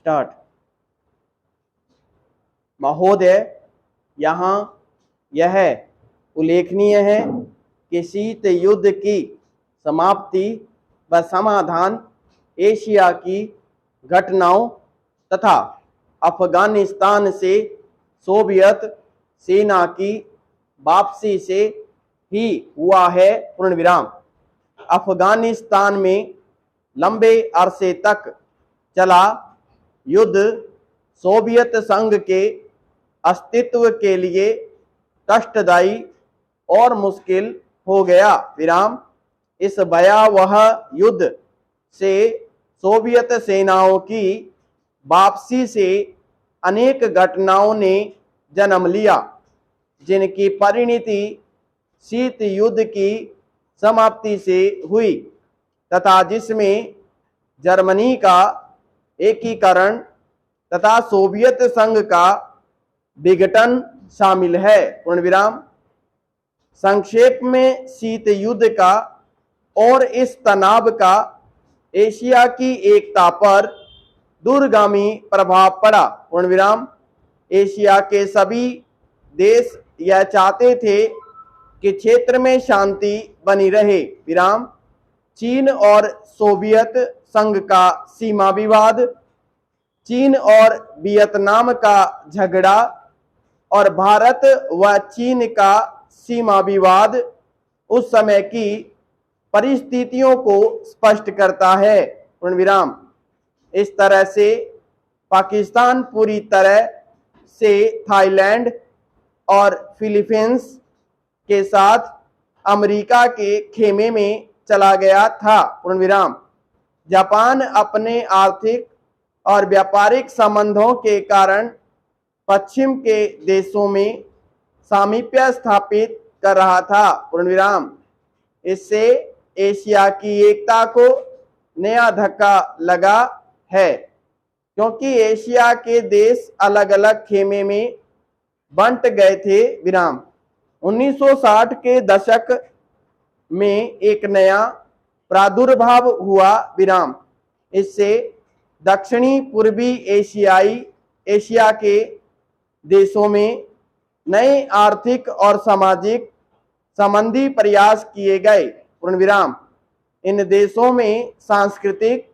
Start. महोदय, यहाँ यह उल्लेखनीय है कि शीत युद्ध की समाप्ति व समाधान एशिया की घटनाओं तथा अफगानिस्तान से सोवियत सेना की वापसी से ही हुआ है। पूर्ण विराम। अफगानिस्तान में लंबे अरसे तक चला युद्ध सोवियत संघ के अस्तित्व के लिए कष्टदायी और मुश्किल हो गया। विराम। इस भयावह युद्ध से सोवियत सेनाओं की वापसी से अनेक घटनाओं ने जन्म लिया, जिनकी परिणति शीत युद्ध की समाप्ति से हुई तथा जिसमें जर्मनी का एकीकरण तथा सोवियत संघ का विघटन शामिल है। पूर्ण विराम। संक्षेप में शीत युद्ध का और इस तनाव का एशिया की एकता पर दूरगामी प्रभाव पड़ा। पूर्ण विराम। एशिया के सभी देश यह चाहते थे कि क्षेत्र में शांति बनी रहे। विराम। चीन और सोवियत संघ का सीमा विवाद, चीन और वियतनाम का झगड़ा और भारत व चीन का सीमा विवाद उस समय की परिस्थितियों को स्पष्ट करता है। पूर्ण विराम। इस तरह से पाकिस्तान पूरी तरह से थाईलैंड और फिलीपींस के साथ अमेरिका के खेमे में चला गया था। पूर्ण विराम। जापान अपने आर्थिक और व्यापारिक संबंधों के कारण पश्चिम के देशों में सामीप्य स्थापित कर रहा था। पूर्ण विराम। इससे एशिया की एकता को नया धक्का लगा है, क्योंकि एशिया के देश अलग अलग खेमे में बंट गए थे। विराम। 1960 के दशक में एक नया प्रादुर्भाव हुआ। विराम। इससे दक्षिणी पूर्वी एशिया के देशों में नए आर्थिक और सामाजिक संबंधी प्रयास किए गए। पूर्ण विराम। इन देशों में सांस्कृतिक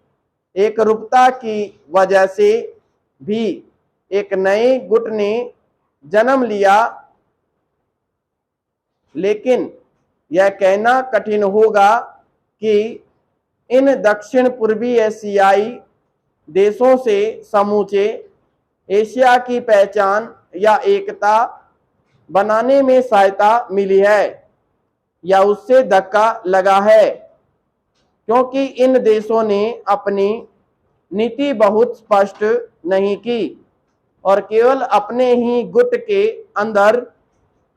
एकरूपता की वजह से भी एक नए गुट ने जन्म लिया, लेकिन यह कहना कठिन होगा कि इन दक्षिण पूर्वी एशियाई देशों से समूचे एशिया की पहचान या एकता बनाने में सहायता मिली है या उससे धक्का लगा है, क्योंकि इन देशों ने अपनी नीति बहुत स्पष्ट नहीं की और केवल अपने ही गुट के अंदर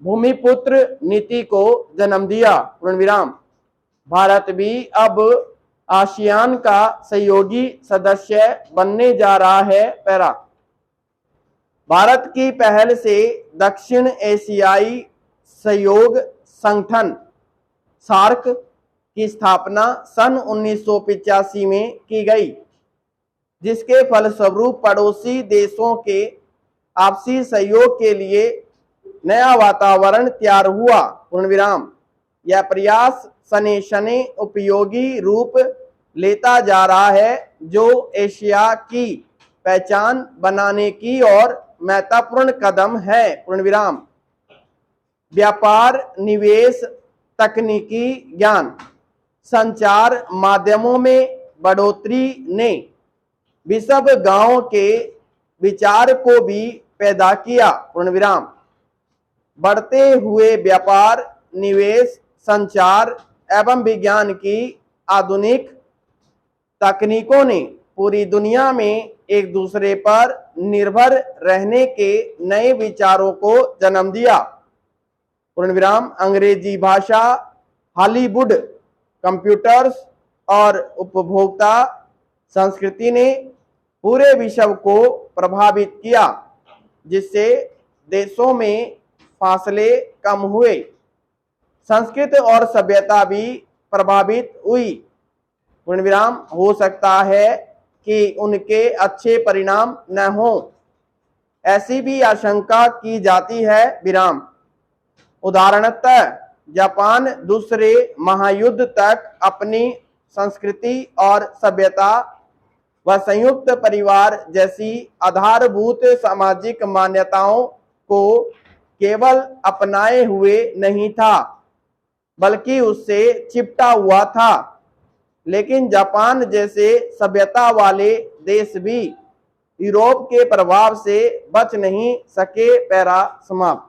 भूमिपुत्र नीति को जन्म दिया। पूर्ण विराम। भारत भी अब आसियान का सहयोगी सदस्य बनने जा रहा है। पैरा। भारत की पहल से दक्षिण एशियाई सहयोग संगठन सार्क की स्थापना सन 1985 में की गई, जिसके फलस्वरूप पड़ोसी देशों के आपसी सहयोग के लिए नया वातावरण तैयार हुआ। पूर्ण विराम। यह प्रयास सने शने उपयोगी रूप लेता जा रहा है, जो एशिया की पहचान बनाने की ओर महत्वपूर्ण कदम है। पूर्ण विराम। व्यापार, निवेश, तकनीकी ज्ञान, संचार माध्यमों में बढ़ोतरी ने विश्व गांव के विचार को भी पैदा किया। पूर्ण विराम। बढ़ते हुए व्यापार, निवेश, संचार एवं विज्ञान की आधुनिक तकनीकों ने पूरी दुनिया में एक दूसरे पर निर्भर रहने के नए विचारों को जन्म दिया। पूर्ण विराम। अंग्रेजी भाषा, हॉलीवुड, कंप्यूटर्स और उपभोक्ता संस्कृति ने पूरे विश्व को प्रभावित किया, जिससे देशों में फासले कम हुए, संस्कृति और सभ्यता भी प्रभावित हुई। पूर्ण विराम। हो सकता है कि उनके अच्छे परिणाम न हो, ऐसी भी आशंका की जाती है। विराम। उदाहरणतः जापान दूसरे महायुद्ध तक अपनी संस्कृति और सभ्यता व संयुक्त परिवार जैसी आधारभूत सामाजिक मान्यताओं को केवल अपनाए हुए नहीं था, बल्कि उससे चिपटा हुआ था। लेकिन जापान जैसे सभ्यता वाले देश भी यूरोप के प्रभाव से बच नहीं सके। पैरा समाप्त।